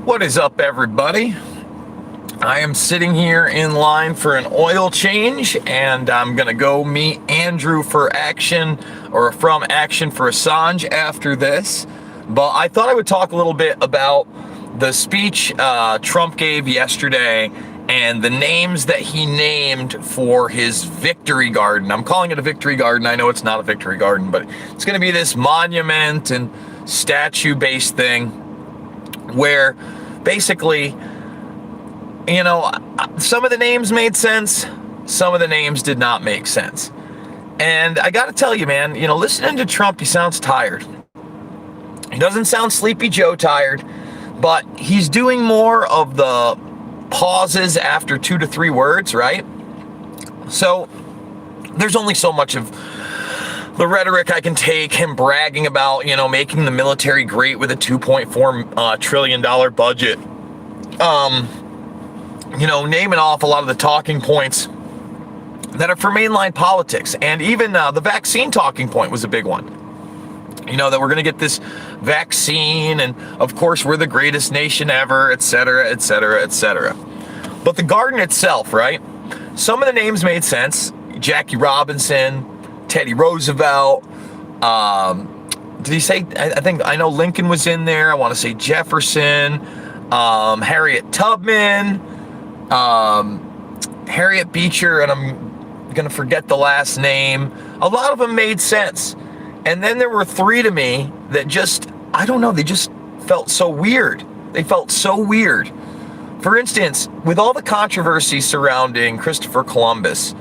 What is up, everybody? I am sitting here in line for an oil change, and I'm going to go meet Andrew for action, or from Action for Assange after this. But I thought I would talk a little bit about the speech Trump gave yesterday and the names that he named for his victory garden. I'm calling it a victory garden. I know it's not a victory garden, but it's going to be this monument and statue-based thing where basically, you know, some of the names made sense, some of the names did not make sense. And I got to tell you, man, listening to Trump, he sounds tired. He doesn't sound Sleepy Joe tired, but he's doing more of the pauses after 2 to 3 words, right? So there's only so much of the rhetoric I can take, him bragging about, making the military great with a $2.4 trillion budget. Naming off a lot of the talking points that are for mainline politics. And even the vaccine talking point was a big one. That we're going to get this vaccine, and of course we're the greatest nation ever, et cetera, et cetera, et cetera. But the garden itself, right? Some of the names made sense. Jackie Robinson, Teddy Roosevelt. Did he say? I know Lincoln was in there. I want to say Jefferson, Harriet Tubman, Harriet Beecher, and I'm gonna forget the last name. A lot of them made sense, and then there were 3 to me that just, I don't know, they just felt so weird. They felt so weird. For instance, with all the controversy surrounding Christopher Columbus,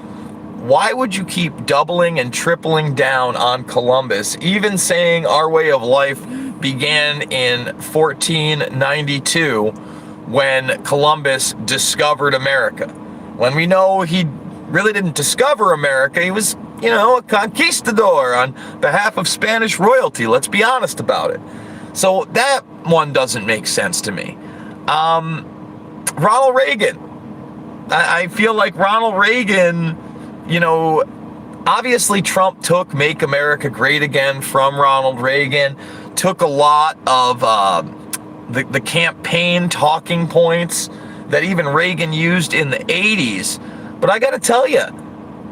why would you keep doubling and tripling down on Columbus, even saying our way of life began in 1492 when Columbus discovered America? When we know he really didn't discover America, he was, a conquistador on behalf of Spanish royalty. Let's be honest about it. So that one doesn't make sense to me. Ronald Reagan. I feel like Ronald Reagan, obviously Trump took Make America Great Again from Ronald Reagan, took a lot of the campaign talking points that even Reagan used in the 80s. But I got to tell you,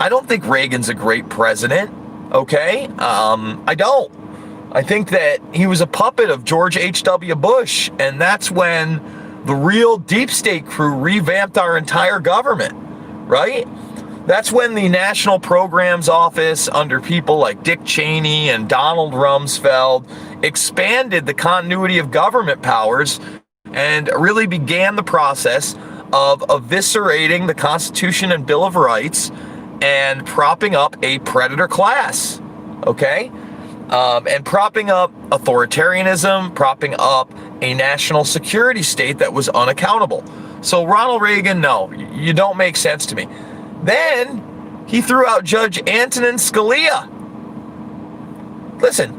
I don't think Reagan's a great president, okay? I don't. I think that he was a puppet of George H.W. Bush, and that's when the real deep state crew revamped our entire government, right? That's when the National Programs Office, under people like Dick Cheney and Donald Rumsfeld, expanded the continuity of government powers and really began the process of eviscerating the Constitution and Bill of Rights and propping up a predator class, okay? And propping up authoritarianism, propping up a national security state that was unaccountable. So Ronald Reagan, no, you don't make sense to me. Then he threw out Judge Antonin Scalia. Listen,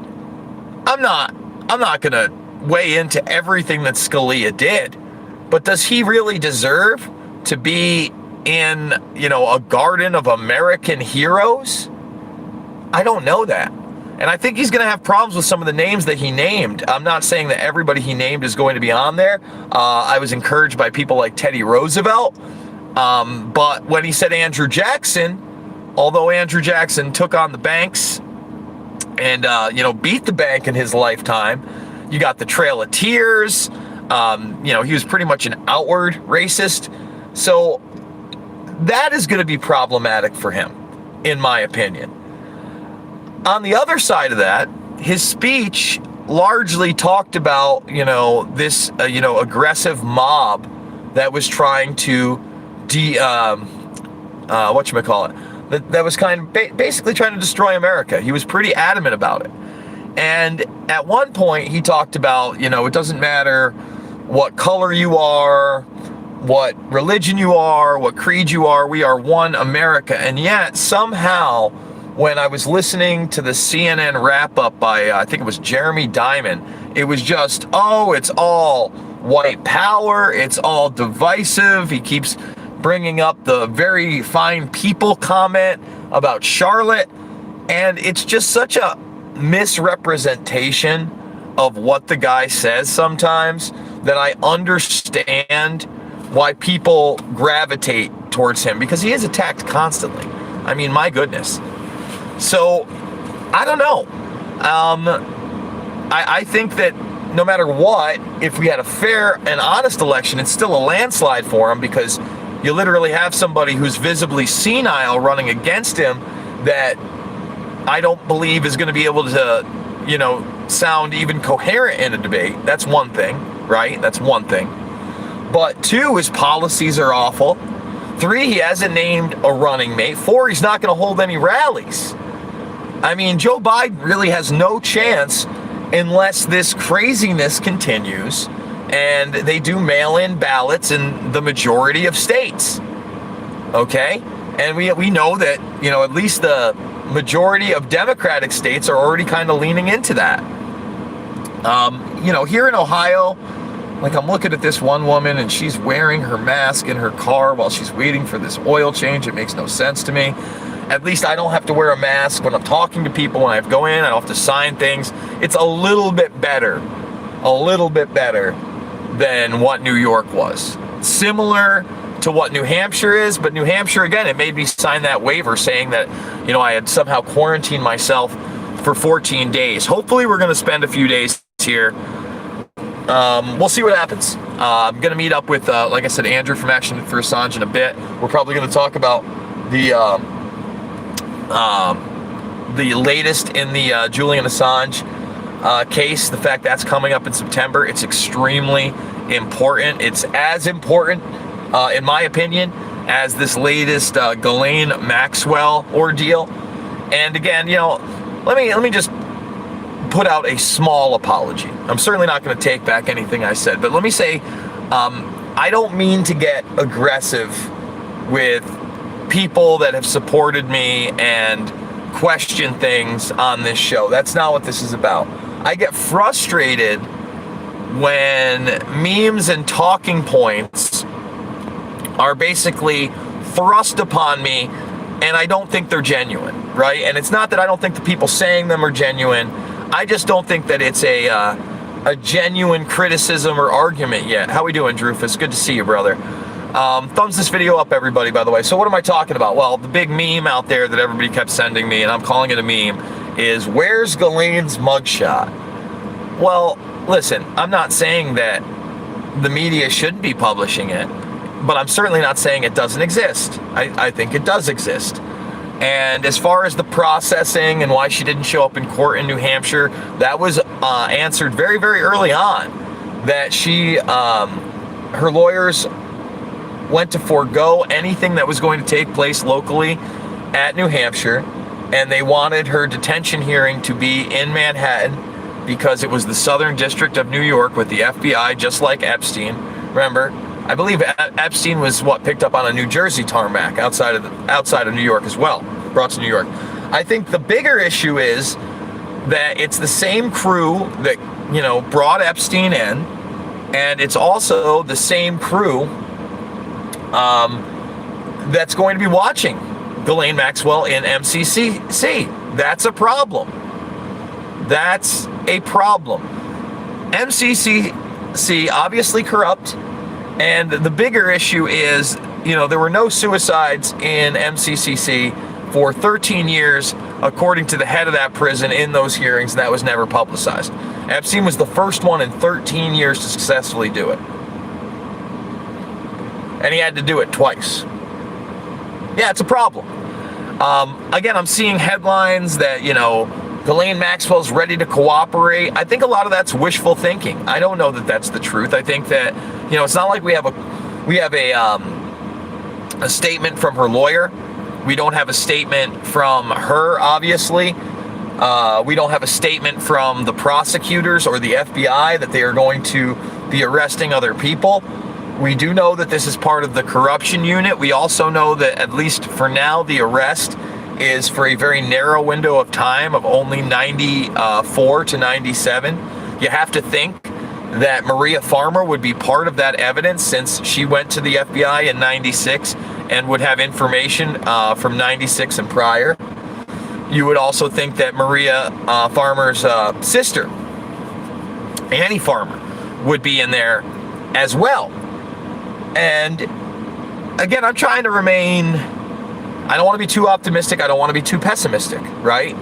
I'm not going to weigh into everything that Scalia did, but does he really deserve to be in, a garden of American heroes? I don't know that. And I think he's going to have problems with some of the names that he named. I'm not saying that everybody he named is going to be on there. I was encouraged by people like Teddy Roosevelt. But when he said Andrew Jackson, although Andrew Jackson took on the banks and, beat the bank in his lifetime, you got the Trail of Tears. He was pretty much an outward racist. So that is going to be problematic for him, in my opinion. On the other side of that, his speech largely talked about, this, aggressive mob that was trying to that was kind of basically trying to destroy America. He was pretty adamant about it. And at one point he talked about, it doesn't matter what color you are, what religion you are, what creed you are, we are one America. And yet somehow, when I was listening to the CNN wrap-up by, I think it was Jeremy Diamond, it was just, it's all white power, it's all divisive. He keeps bringing up the very fine people comment about Charlotte, and it's just such a misrepresentation of what the guy says sometimes that I understand why people gravitate towards him, because he is attacked constantly. I mean, my goodness. So, I don't know. I think that no matter what, if we had a fair and honest election, it's still a landslide for him, because you literally have somebody who's visibly senile running against him that I don't believe is going to be able to, sound even coherent in a debate. That's one thing, right? That's one thing. But 2, his policies are awful. 3, he hasn't named a running mate. 4, he's not going to hold any rallies. I mean, Joe Biden really has no chance unless this craziness continues and they do mail-in ballots in the majority of states. Okay? And we know that, at least the majority of Democratic states are already kind of leaning into that. Here in Ohio, like, I'm looking at this one woman and she's wearing her mask in her car while she's waiting for this oil change. It makes no sense to me. At least I don't have to wear a mask when I'm talking to people, when I go in, I don't have to sign things. It's a little bit better than what New York was. Similar to what New Hampshire is, but New Hampshire, again, it made me sign that waiver saying that, I had somehow quarantined myself for 14 days. Hopefully we're going to spend a few days here. We'll see what happens. I'm going to meet up with, like I said, Andrew from Action for Assange in a bit. We're probably going to talk about the latest in the Julian Assange case, the fact that's coming up in September. It's extremely important. It's as important, in my opinion, as this latest Ghislaine Maxwell ordeal. And again, let me just put out a small apology. I'm certainly not going to take back anything I said, but let me say, I don't mean to get aggressive with people that have supported me and question things on this show. That's not what this is about. I get frustrated when memes and talking points are basically thrust upon me and I don't think they're genuine, right? And it's not that I don't think the people saying them are genuine. I just don't think that it's a genuine criticism or argument yet. How we doing, Drufus? Good to see you, brother. Thumbs this video up, everybody, by the way. So what am I talking about? Well, the big meme out there that everybody kept sending me, and I'm calling it a meme, is where's Ghislaine's mugshot? Well, listen, I'm not saying that the media shouldn't be publishing it, but I'm certainly not saying it doesn't exist. I think it does exist. And as far as the processing and why she didn't show up in court in New Hampshire, that was answered very, very early on, that her lawyers went to forego anything that was going to take place locally at New Hampshire, and they wanted her detention hearing to be in Manhattan because it was the Southern District of New York with the FBI, just like Epstein. Remember, I believe Epstein was picked up on a New Jersey tarmac outside of New York as well, brought to New York. I think the bigger issue is that it's the same crew that brought Epstein in, and it's also the same crew that's going to be watching Ghislaine Maxwell in MCCC. That's a problem. That's a problem. MCCC, obviously corrupt, and the bigger issue is, there were no suicides in MCCC for 13 years, according to the head of that prison in those hearings, and that was never publicized. Epstein was the first one in 13 years to successfully do it. And he had to do it twice. Yeah, it's a problem. Again, I'm seeing headlines that, Ghislaine Maxwell's ready to cooperate. I think a lot of that's wishful thinking. I don't know that that's the truth. I think that, it's not like we have a statement from her lawyer. We don't have a statement from her, obviously. We don't have a statement from the prosecutors or the FBI that they are going to be arresting other people. We do know that this is part of the corruption unit. We also know that, at least for now, the arrest is for a very narrow window of time of only 94 to 97. You have to think that Maria Farmer would be part of that evidence, since she went to the FBI in 96 and would have information from 96 and prior. You would also think that Maria Farmer's sister, Annie Farmer, would be in there as well. And again, I'm trying to remain, I don't want to be too optimistic. I don't want to be too pessimistic, right?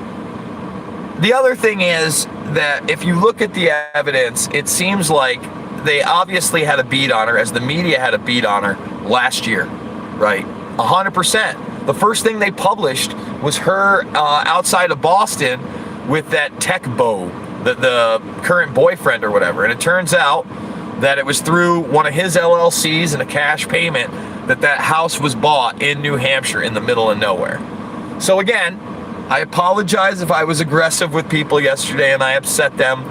The other thing is that if you look at the evidence, it seems like they obviously had a beat on her, as the media had a beat on her last year, right? 100%. The first thing they published was her outside of Boston with that tech beau, the current boyfriend or whatever. And it turns out that it was through one of his LLCs and a cash payment that house was bought in New Hampshire in the middle of nowhere. So again, I apologize if I was aggressive with people yesterday and I upset them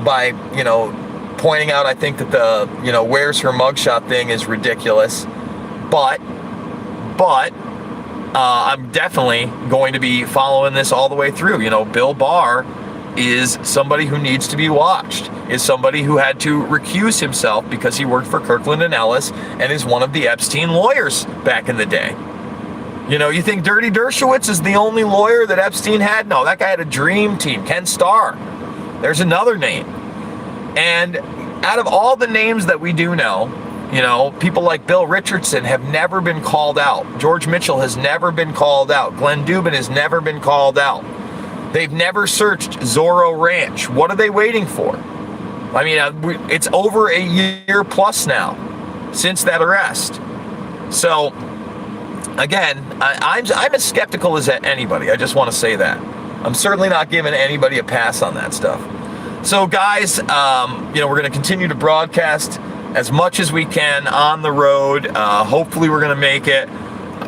by, pointing out, I think that the, where's her mugshot thing is ridiculous. But I'm definitely going to be following this all the way through. Bill Barr is somebody who needs to be watched, is somebody who had to recuse himself because he worked for Kirkland & Ellis and is one of the Epstein lawyers back in the day. You think Dirty Dershowitz is the only lawyer that Epstein had? No, that guy had a dream team. Ken Starr. There's another name. And out of all the names that we do know, people like Bill Richardson have never been called out. George Mitchell has never been called out. Glenn Dubin has never been called out. They've never searched Zorro Ranch. What are they waiting for? I mean, it's over a year plus now since that arrest. So, again, I'm as skeptical as anybody. I just want to say that. I'm certainly not giving anybody a pass on that stuff. So, guys, we're going to continue to broadcast as much as we can on the road. Hopefully, we're going to make it.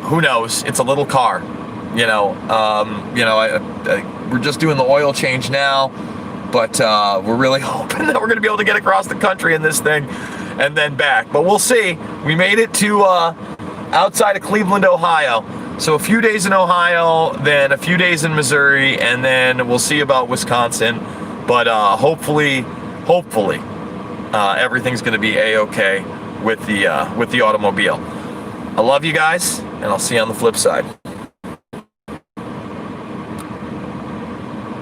Who knows? It's a little car. We're just doing the oil change now, but we're really hoping that we're going to be able to get across the country in this thing and then back. But we'll see. We made it to outside of Cleveland, Ohio. So a few days in Ohio, then a few days in Missouri, and then we'll see about Wisconsin. But hopefully, everything's going to be a-okay with the automobile. I love you guys, and I'll see you on the flip side.